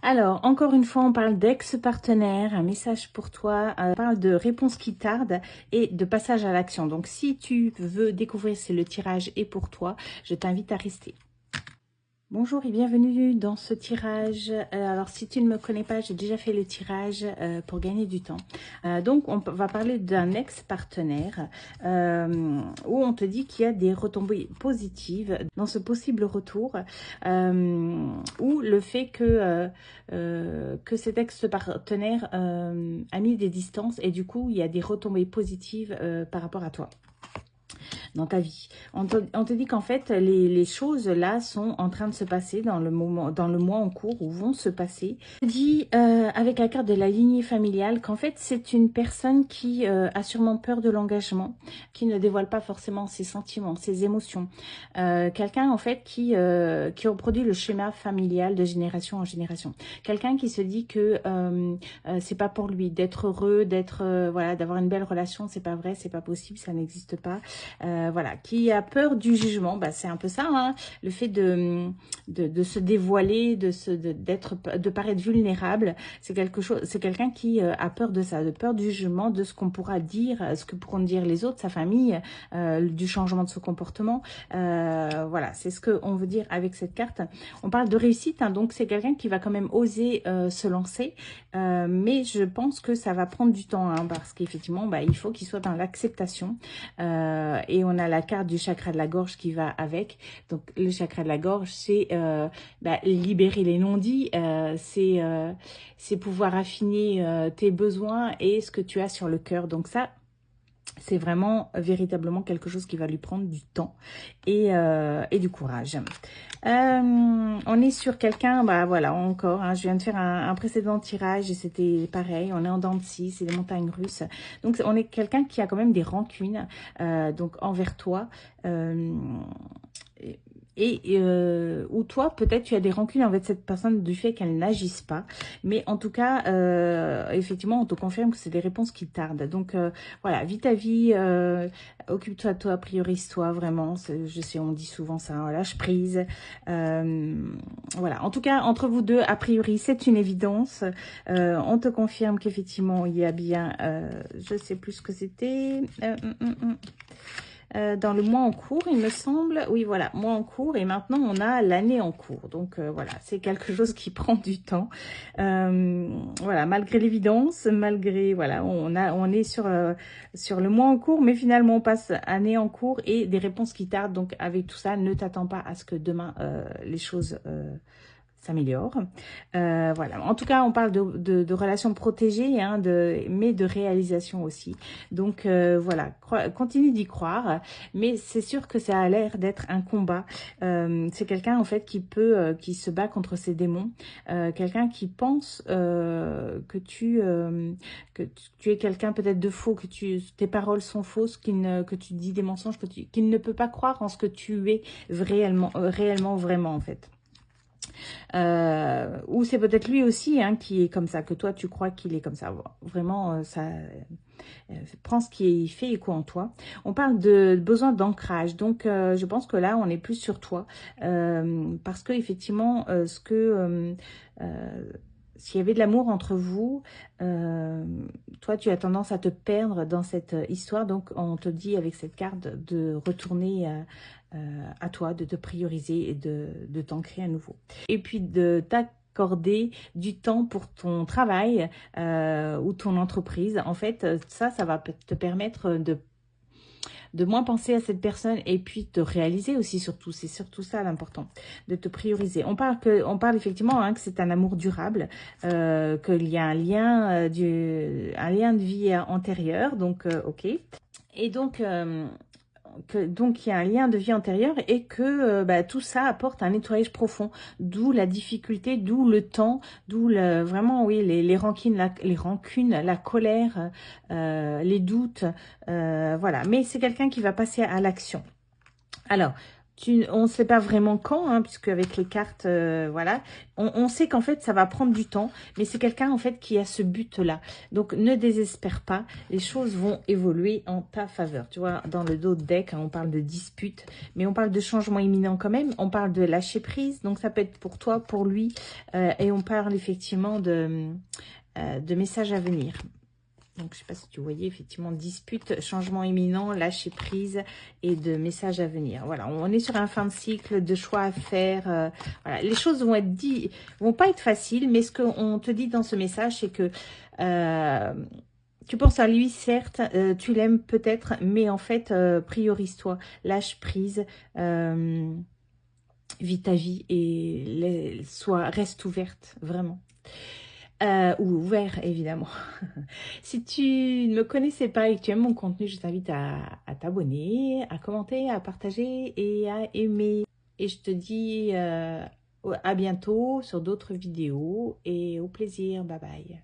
Alors, encore une fois, on parle d'ex-partenaire, un message pour toi, on parle de réponse qui tarde et de passage à l'action. Donc, si tu veux découvrir si le tirage est pour toi, je t'invite à rester. Bonjour et bienvenue dans ce tirage. Alors, si tu ne me connais pas, j'ai déjà fait le tirage pour gagner du temps. Donc, on va parler d'un ex-partenaire où on te dit qu'il y a des retombées positives dans ce possible retour ou le fait que cet ex-partenaire a mis des distances et du coup, il y a des retombées positives par rapport à toi dans ta vie. On te dit qu'en fait, les choses là sont en train de se passer dans le mois en cours ou vont se passer. On te dit avec la carte de la lignée familiale qu'en fait, c'est une personne qui a sûrement peur de l'engagement, qui ne dévoile pas forcément ses sentiments, ses émotions. Quelqu'un en fait qui reproduit le schéma familial de génération en génération. Quelqu'un qui se dit que c'est pas pour lui d'être heureux, voilà, d'avoir une belle relation, c'est pas vrai, c'est pas possible, ça n'existe pas. Voilà, qui a peur du jugement, bah, c'est un peu ça, hein, le fait de se dévoiler, de paraître vulnérable, c'est quelqu'un qui a peur de ça, de peur du jugement, de ce qu'on pourra dire, ce que pourront dire les autres, sa famille, du changement de son comportement. Voilà, c'est ce qu'on veut dire avec cette carte. On parle de réussite, hein, donc c'est quelqu'un qui va quand même oser se lancer, mais je pense que ça va prendre du temps, hein, parce qu'effectivement, bah, il faut qu'il soit dans l'acceptation. Et on a la carte du chakra de la gorge qui va avec. Donc le chakra de la gorge, c'est libérer les non-dits, c'est pouvoir affiner tes besoins et ce que tu as sur le cœur. Donc ça, c'est vraiment véritablement quelque chose qui va lui prendre du temps et du courage. On est sur quelqu'un, bah voilà, encore, hein, je viens de faire un précédent tirage et c'était pareil, on est en dents de scie, c'est des montagnes russes. Donc on est quelqu'un qui a quand même des rancunes donc envers toi. Ou toi, peut-être tu as des rancunes envers cette personne du fait qu'elle n'agisse pas. Mais en tout cas, effectivement, on te confirme que c'est des réponses qui tardent. Donc voilà, vis ta vie, occupe-toi de toi, priorise-toi vraiment. Je sais, on dit souvent ça, hein, lâche prise. Voilà, en tout cas, entre vous deux, a priori, c'est une évidence. On te confirme qu'effectivement, il y a bien, je sais plus ce que c'était. Dans le mois en cours, il me semble. Oui, voilà, mois en cours. Et maintenant, on a l'année en cours. Donc, voilà, c'est quelque chose qui prend du temps. Voilà, malgré l'évidence, malgré, voilà, on est sur le mois en cours. Mais finalement, on passe année en cours et des réponses qui tardent. Donc, avec tout ça, ne t'attends pas à ce que demain, les choses s'améliore. Voilà. En tout cas, on parle de relations protégées, hein, mais de réalisation aussi. Donc voilà, continue d'y croire, mais c'est sûr que ça a l'air d'être un combat. C'est quelqu'un en fait qui se bat contre ses démons, quelqu'un qui pense que tu es quelqu'un peut-être de faux, que tes paroles sont fausses, que tu dis des mensonges, qu'il ne peut pas croire en ce que tu es réellement, vraiment en fait. Ou c'est peut-être lui aussi hein, qui est comme ça, que toi tu crois qu'il est comme ça. Vraiment, prends ce qui est fait écho en toi. On parle de besoin d'ancrage, donc je pense que là on est plus sur toi, parce que effectivement, s'il y avait de l'amour entre vous, toi, tu as tendance à te perdre dans cette histoire. Donc, on te dit avec cette carte de retourner à toi, de te prioriser et de t'ancrer à nouveau. Et puis, de t'accorder du temps pour ton travail ou ton entreprise. En fait, ça va te permettre de moins penser à cette personne et puis de réaliser aussi surtout, c'est surtout ça l'important, de te prioriser. On parle effectivement hein, que c'est un amour durable, qu'il y a un lien de vie antérieur, donc ok. Et donc il y a un lien de vie antérieure et que tout ça apporte un nettoyage profond, d'où la difficulté, d'où le temps, d'où vraiment oui les rancunes, la colère, les doutes, voilà. Mais c'est quelqu'un qui va passer à l'action. Alors, On ne sait pas vraiment quand, hein, puisque avec les cartes, voilà, on sait qu'en fait, ça va prendre du temps, mais c'est quelqu'un, en fait, qui a ce but-là. Donc, ne désespère pas, les choses vont évoluer en ta faveur. Tu vois, dans le dos de deck, hein, on parle de dispute, mais on parle de changement imminent quand même, on parle de lâcher prise, donc ça peut être pour toi, pour lui, et on parle effectivement de messages à venir. Donc, je ne sais pas si tu voyais, effectivement, dispute, changement imminent, lâcher prise et de messages à venir. Voilà, on est sur un fin de cycle, de choix à faire. Voilà, les choses vont pas être faciles, mais ce qu'on te dit dans ce message, c'est que tu penses à lui, certes, tu l'aimes peut-être, mais en fait, priorise-toi, lâche prise, vis ta vie et reste ouverte, vraiment. Ou ouvert, évidemment. Si tu ne me connaissais pas et que tu aimes mon contenu, je t'invite à t'abonner, à commenter, à partager et à aimer. Et je te dis à bientôt sur d'autres vidéos et au plaisir. Bye bye.